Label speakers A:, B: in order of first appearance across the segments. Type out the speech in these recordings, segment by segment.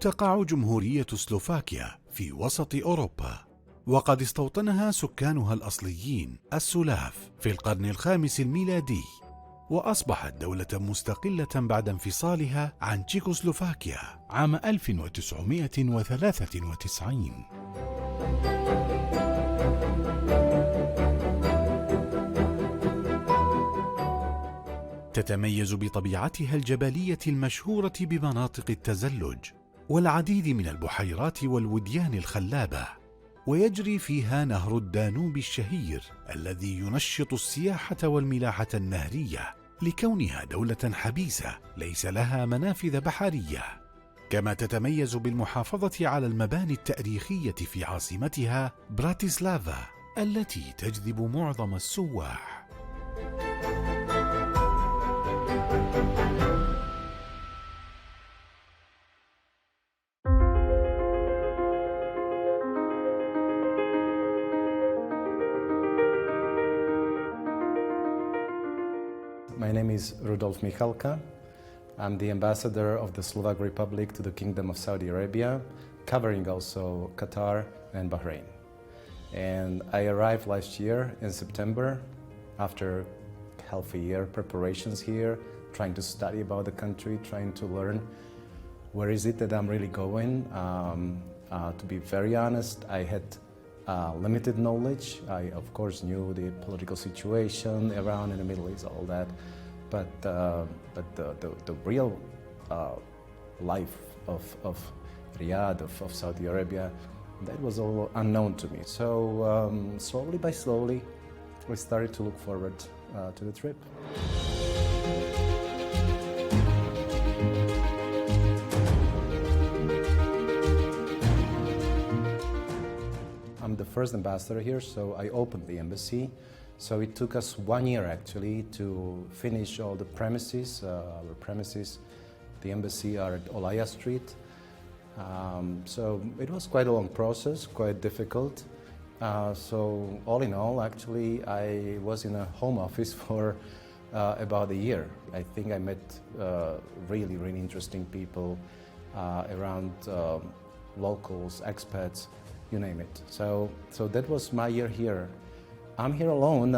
A: تقع جمهورية سلوفاكيا في وسط أوروبا، وقد استوطنها سكانها الأصليين السلاف في القرن الخامس الميلادي، وأصبحت دولة مستقلة بعد انفصالها عن تشيكوسلوفاكيا عام 1993. تتميز بطبيعتها الجبلية المشهورة بمناطق التزلج والعديد من البحيرات والوديان الخلابة، ويجري فيها نهر الدانوب الشهير الذي ينشط السياحة والملاحة النهرية لكونها دولة حبيسة ليس لها منافذ بحرية. كما تتميز بالمحافظة على المباني التاريخية في عاصمتها براتيسلافا التي تجذب معظم السواح.
B: My name is Rudolf Michalka. I'm the ambassador of the Slovak Republic to the Kingdom of Saudi Arabia, covering also Qatar and Bahrain. And I arrived last year in September after half a year preparations here, trying to study about the country, trying to learn where is it that I'm really going. To be very honest, I had limited knowledge. I, of course, knew the political situation around in the Middle East, all that, but the real life of Riyadh, of Saudi Arabia, that was all unknown to me. So slowly by slowly, we started to look forward to the trip. I'm the first ambassador here, so I opened the embassy. So it took us 1 year actually to finish all the premises. Our premises, the embassy are at Olaya Street. So it was quite a long process, quite difficult. So all in all, actually, I was in a home office for about a year. I think I met really, really interesting people around locals, expats, you name it. So that was my year here. I'm here alone.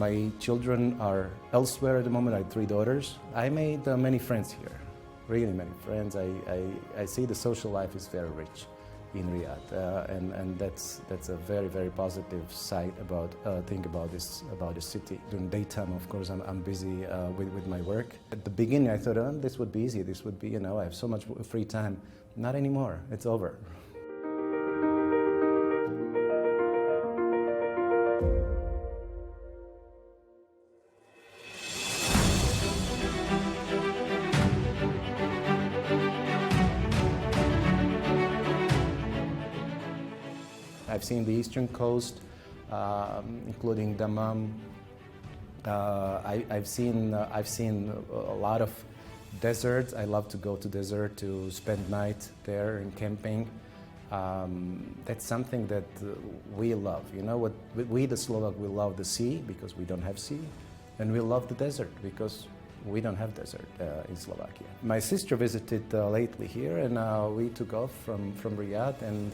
B: My children are elsewhere at the moment. I have 3 daughters. I made many friends here, really many friends. I see the social life is very rich in Riyadh, and that's a very, very positive side about think about this city. During daytime, of course, I'm busy with my work. At the beginning, I thought, oh, this would be easy. This would be, you know, I have so much free time. Not anymore. It's over. I've seen the eastern coast, including Dammam. I've seen a lot of deserts. I love to go to desert to spend night there in camping. That's something that we love. You know what? We the Slovak, we love the sea because we don't have sea, and we love the desert because we don't have desert in Slovakia. My sister visited lately here, and we took off from Riyadh, and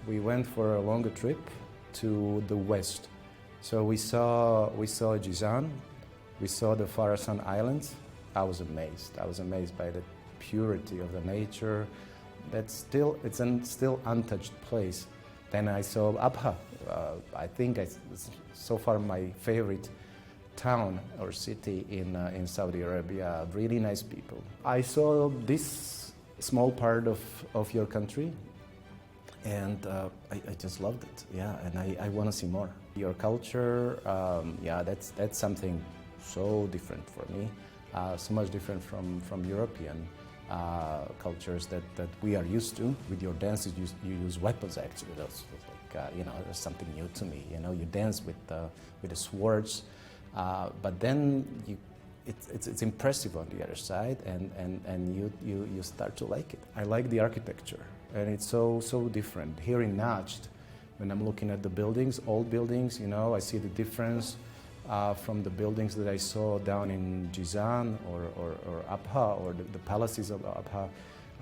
B: we went for a longer trip to the west. So we saw Jizan, we saw the Farasan Islands. I was amazed. I was amazed by the purity of the nature. It's a still untouched place. Then I saw Abha. I think it's so far my favorite town or city in Saudi Arabia. Really nice people. I saw this small part of your country, and I just loved it. Yeah, and I want to see more. Your culture, yeah, that's something so different for me. So much different from European cultures that we are used to. With your dances, you use weapons actually. That's like you know, there's something new to me. You know, you dance with the swords, but then it's impressive on the other side, and you start to like it. I like the architecture, and it's so different. Here in Najd, when I'm looking at the buildings, old buildings, you know, I see the difference from the buildings that I saw down in Jizan or Abha or the palaces of Abha.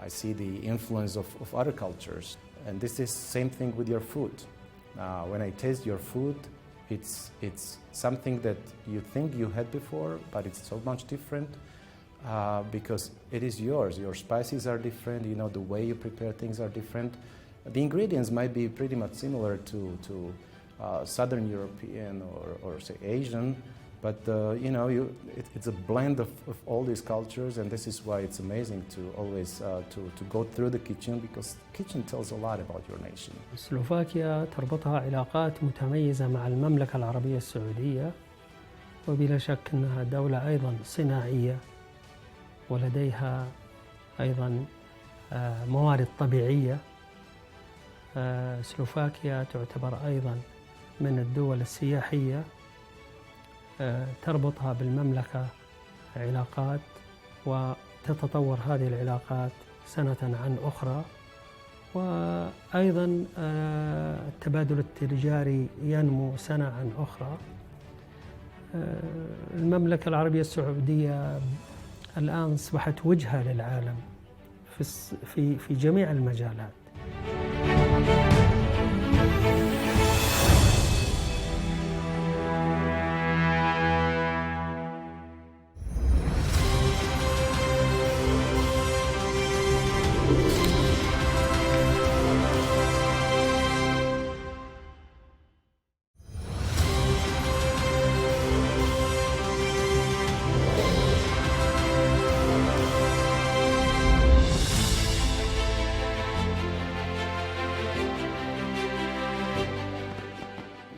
B: I see the influence of other cultures. And this is same thing with your food. When I taste your food, it's something that you think you had before, but it's so much different because it is yours. Your spices are different, you know, the way you prepare things are different. The ingredients might be pretty much similar to Southern European or say Asian, but you know, it's a blend of all these cultures, and this is why it's amazing to always to go through the kitchen, because the kitchen tells a lot about your nation.
C: سلوفاكيا تربطها علاقات متميزة مع المملكة العربية السعودية، وبلا شك أنها دولة أيضا صناعية، ولديها أيضا موارد طبيعية. سلوفاكيا تعتبر أيضا من الدول السياحية، تربطها بالمملكة علاقات، وتتطور هذه العلاقات سنة عن أخرى، وأيضا التبادل التجاري ينمو سنة عن أخرى. المملكة العربية السعودية الآن أصبحت وجهة للعالم في جميع المجالات.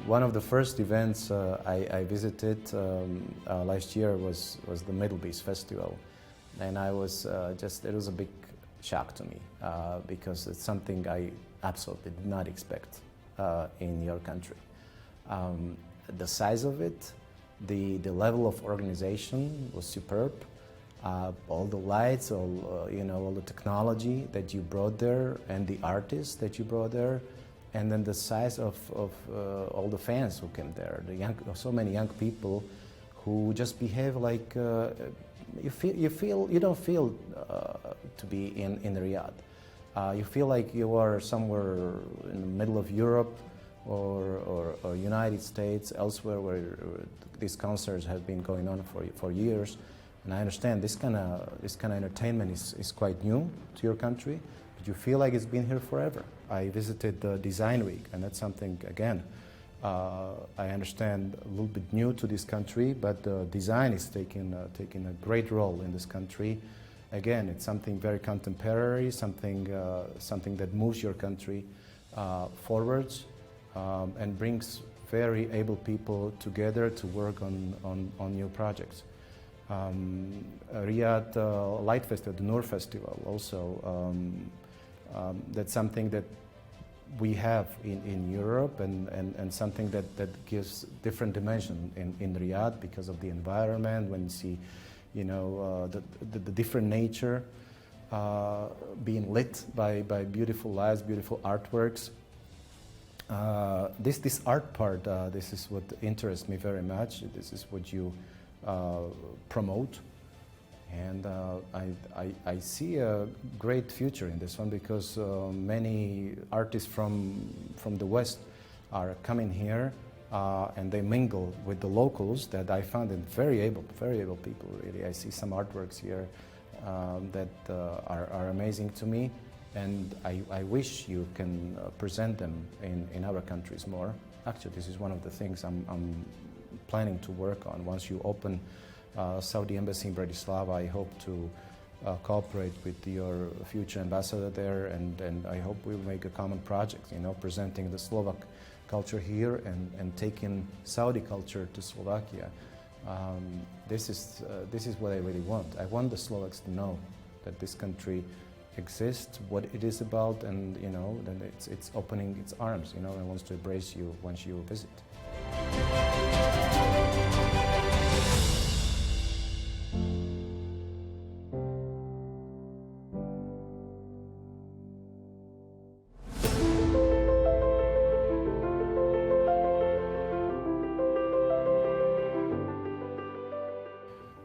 B: One of the first events I visited last year was the Middle East Festival, and I was it was a big shock to me because it's something I absolutely did not expect in your country. The size of it, the level of organization was superb. All the lights, all the technology that you brought there, and the artists that you brought there. And then the size of all the fans who came there, so many young people who just behave like you don't feel to be in Riyadh. You feel like you are somewhere in the middle of Europe or United States, elsewhere where these concerts have been going on for years. And I understand this kind of entertainment is quite new to your country, but you feel like it's been here forever. I visited the Design Week, and that's something, again, I understand a little bit new to this country, but design is taking a great role in this country. Again, it's something very contemporary, something that moves your country forwards and brings very able people together to work on new projects. Riyadh Light Festival, the Noor Festival, also. That's something that we have in Europe and something that gives different dimension in Riyadh because of the environment, when you see, the different nature being lit by beautiful lights, beautiful artworks. This art part, this is what interests me very much. This is what you promote. And I see a great future in this one because many artists from the West are coming here and they mingle with the locals that I found them very able people, really. I see some artworks here that are amazing to me, and I wish you can present them in our countries more. Actually, this is one of the things I'm planning to work on. Once you open Saudi Embassy in Bratislava, I hope to cooperate with your future ambassador there, and I hope we'll make a common project, presenting the Slovak culture here and taking Saudi culture to Slovakia. This is what I really want. I want the Slovaks to know that this country exists, what it is about, and then it's opening its arms, and wants to embrace you once you visit.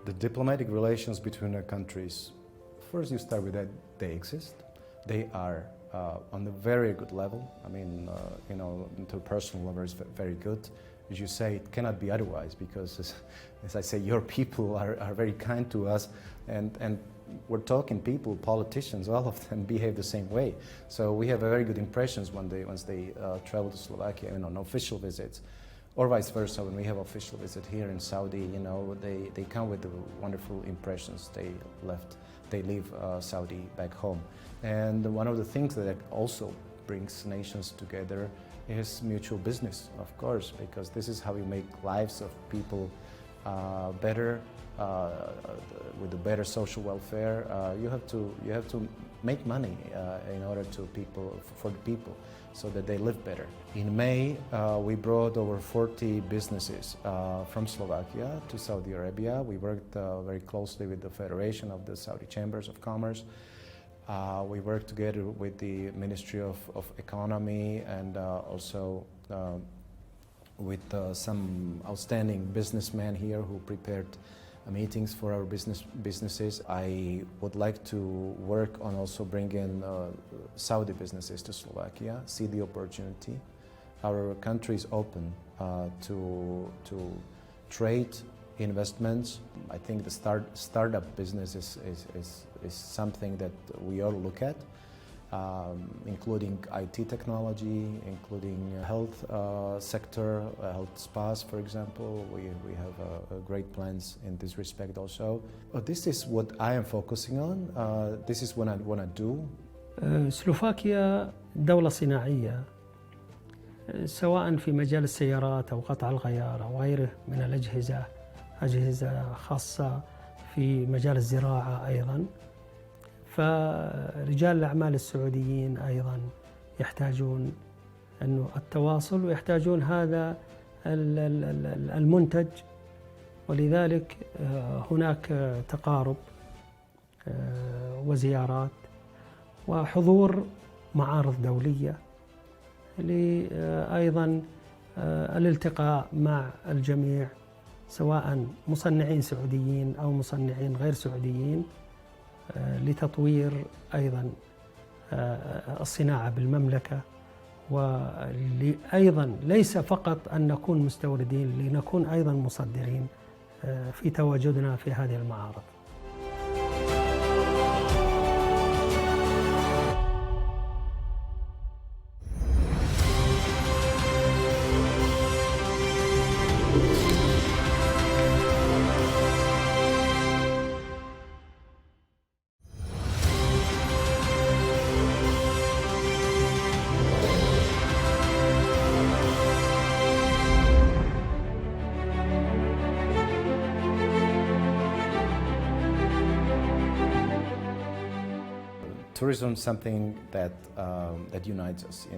B: The diplomatic relations between our countries First, you start with that they exist. They are on a very good level. I mean, to personal level is very good. As you say, it cannot be otherwise because, as I say, your people are very kind to us, and we're talking people, politicians, all of them behave the same way. So we have a very good impressions once they travel to Slovakia, on official visits, or vice versa. When we have official visit here in Saudi, they come with the wonderful impressions. They leave Saudi back home. And one of the things that also brings nations together is mutual business, of course, because this is how you make lives of people better, with a better social welfare. You have to make money in order for the people, so that they live better. In May, we brought over 40 businesses from Slovakia to Saudi Arabia. We worked very closely with the Federation of the Saudi Chambers of Commerce. We worked together with the Ministry of Economy and also with some outstanding businessmen here who prepared meetings for our businesses. I would like to work on also bringing Saudi businesses to Slovakia, see the opportunity. Our country is open to trade, investments. I think the startup business is something that we all look at, including IT technology, including health sector, health spas, for example. We have great plans in this respect also. This is what I am focusing on. This is what I want to do.
C: سلوفاكيا دولة صناعية، سواء في مجال السيارات أو قطع الغيار أو غيره من الأجهزة، أجهزة خاصة في مجال الزراعة أيضا. فرجال الأعمال السعوديين أيضا يحتاجون أنه التواصل ويحتاجون هذا المنتج، ولذلك هناك تقارب وزيارات وحضور معارض دولية أيضا الالتقاء مع الجميع، سواء مصنعين سعوديين أو مصنعين غير سعوديين، لتطوير أيضا الصناعة بالمملكة، وأيضا ليس فقط أن نكون مستوردين، لنكون أيضا مصدرين في تواجدنا في هذه المعارض.
B: Tourism is something that unites us.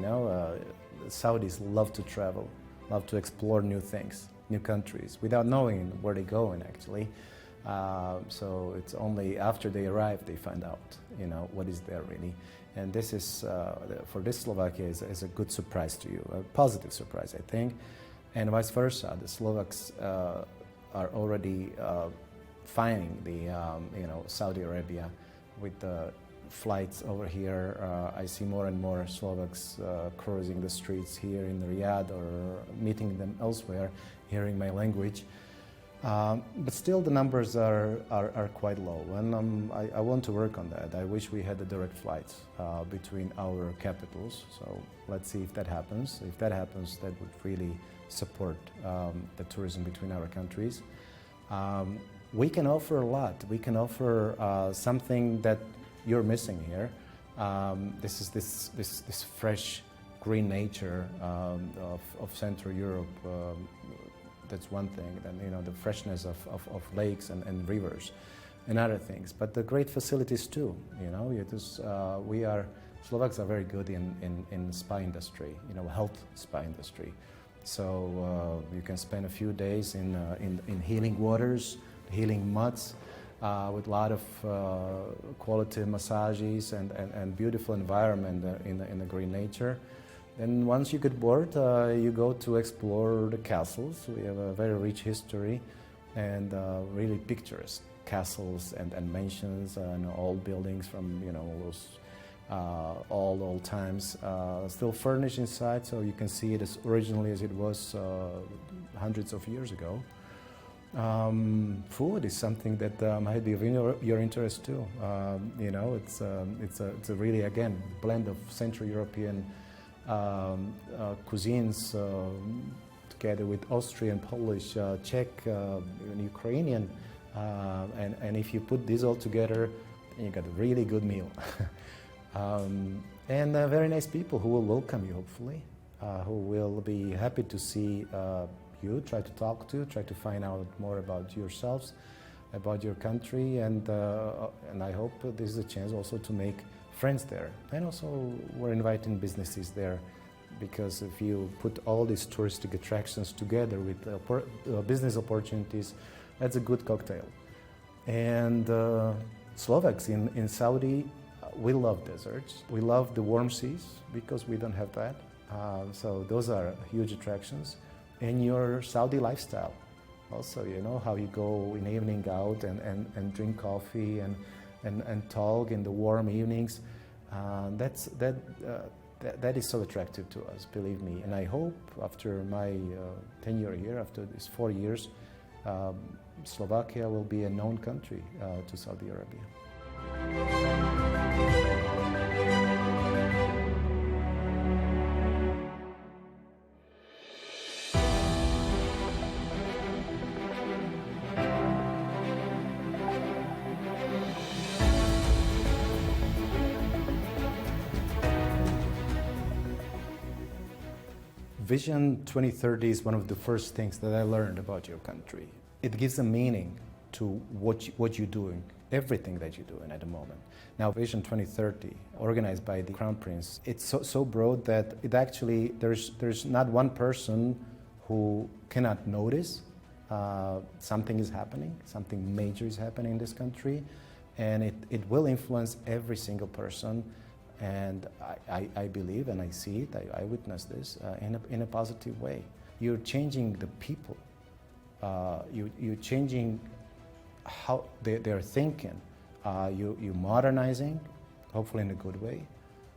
B: Saudis love to travel, love to explore new things, new countries, without knowing where they're going actually. So it's only after they arrive they find out, what is there really. And this is, for this Slovakia, is a good surprise to you, a positive surprise, I think. And vice versa, the Slovaks are already finding the, Saudi Arabia with the flights over here. I see more and more Slovaks cruising the streets here in Riyadh or meeting them elsewhere, hearing my language. But still the numbers are quite low, and I want to work on that. I wish we had the direct flights between our capitals, so let's see if that happens. If that happens, that would really support the tourism between our countries. We can offer a lot. We can offer something that you're missing here. This is this fresh green nature of Central Europe. That's one thing. Then the freshness of lakes and rivers, and other things. But the great facilities too. Slovaks are very good in spa industry. Health spa industry. So you can spend a few days in healing waters, healing muds. With a lot of quality massages and beautiful environment in the green nature. Then once you get bored, you go to explore the castles. We have a very rich history and really picturesque. castles and mansions and old buildings from those old times, still furnished inside, so you can see it as originally as it was hundreds of years ago. Food is something that might be of your interest too. It's a really, again, blend of Central European cuisines together with Austrian, Polish, Czech, even Ukrainian, and if you put these all together, you got a really good meal. And very nice people who will welcome you, hopefully, who will be happy to see you, try to talk to, try to find out more about yourselves, about your country, and I hope this is a chance also to make friends there. And also we're inviting businesses there, because if you put all these touristic attractions together with business opportunities, that's a good cocktail. And Slovaks in Saudi, we love deserts. We love the warm seas because we don't have that. So those are huge attractions. And your Saudi lifestyle. Also, how you go in the evening out and drink coffee and talk in the warm evenings. That is so attractive to us, believe me. And I hope after my tenure here, after these 4 years, Slovakia will be a known country to Saudi Arabia. Vision 2030 is one of the first things that I learned about your country. It gives a meaning to what you're doing, everything that you're doing at the moment. Now, Vision 2030, organized by the Crown Prince, it's so broad that it actually, there's not one person who cannot notice something is happening, something major is happening in this country, and it will influence every single person. And I believe, and I see it, I witness this in a positive way. You're changing the people. You're changing how they're thinking. You're modernizing, hopefully in a good way.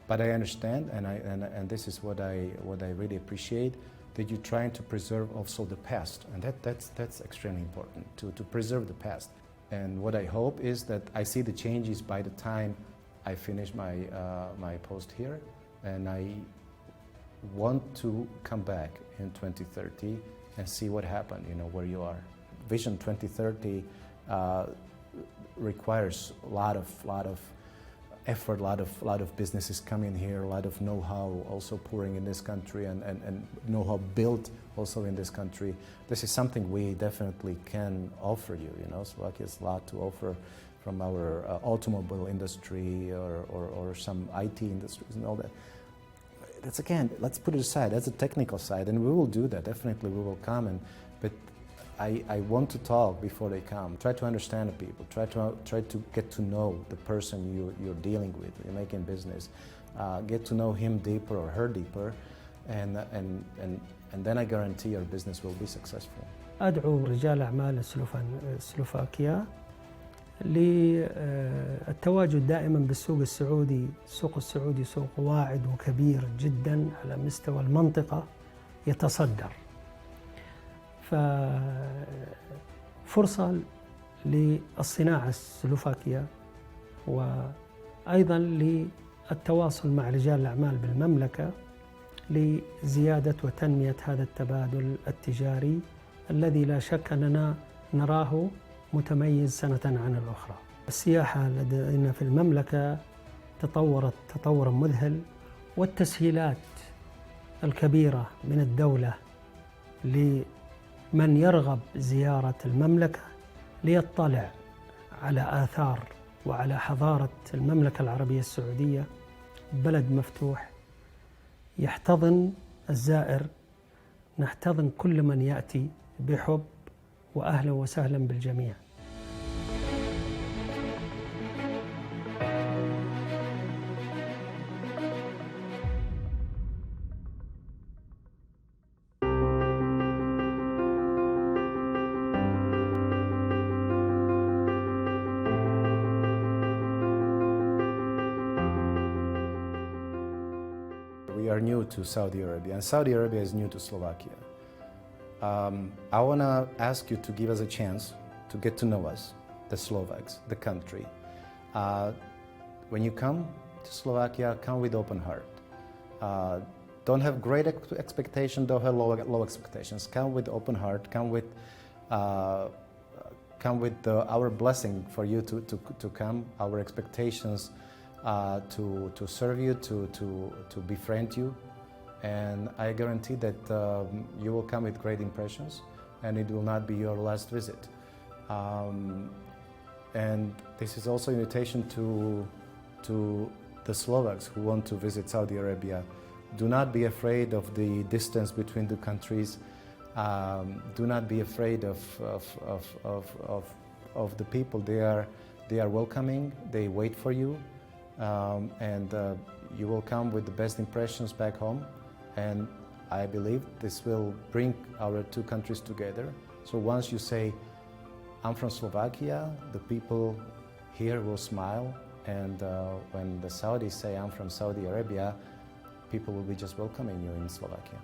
B: But I understand, and this is what I really appreciate, that you're trying to preserve also the past, and that's extremely important to preserve the past. And what I hope is that I see the changes by the time I finish my post here, and I want to come back in 2030 and see what happened, where you are. Vision 2030 requires a lot of effort, a lot of businesses coming here, a lot of know-how also pouring in this country, and know-how built also in this country. This is something we definitely can offer you. Slovakia has a lot to offer, from our automobile industry or some IT industries and all that. That's, again, let's put it aside. That's a technical side, and we will do that. Definitely we will come, but I want to talk before they come. Try to understand the people. Try to get to know the person you're dealing with. You're making business. Get to know him deeper or her deeper, and then I guarantee your business will be successful.
C: أدعو رجال أعمال سلوفاكيا للتواجد دائما بالسوق السعودي. السوق السعودي سوق واعد وكبير جدا على مستوى المنطقة، يتصدر، ففرصة للصناعة السلوفاكية، وأيضا للتواصل مع رجال الأعمال بالمملكة لزيادة وتنمية هذا التبادل التجاري الذي لا شك أننا نراه متميز سنة عن الأخرى. السياحة لدينا في المملكة تطورت تطورا مذهل، والتسهيلات الكبيرة من الدولة لمن يرغب زيارة المملكة ليطلع على آثار وعلى حضارة المملكة العربية السعودية. بلد مفتوح يحتضن الزائر، نحتضن كل من يأتي بحب، وأهلا وسهلا بالجميع.
B: We are new to Saudi Arabia, and Saudi Arabia is new to Slovakia. I want to ask you to give us a chance to get to know us, the Slovaks, the country. When you come to Slovakia, come with open heart. Don't have great expectations, don't have low expectations. Come with open heart, come with our blessing for you to come, our expectations to serve you, to befriend you. And I guarantee that you will come with great impressions, and it will not be your last visit. And this is also an invitation to the Slovaks who want to visit Saudi Arabia. Do not be afraid of the distance between the countries. Do not be afraid of the people. They are welcoming. They wait for you, and you will come with the best impressions back home. And I believe this will bring our two countries together. So once you say, I'm from Slovakia, the people here will smile. And when the Saudis say, I'm from Saudi Arabia, people will be just welcoming you in Slovakia.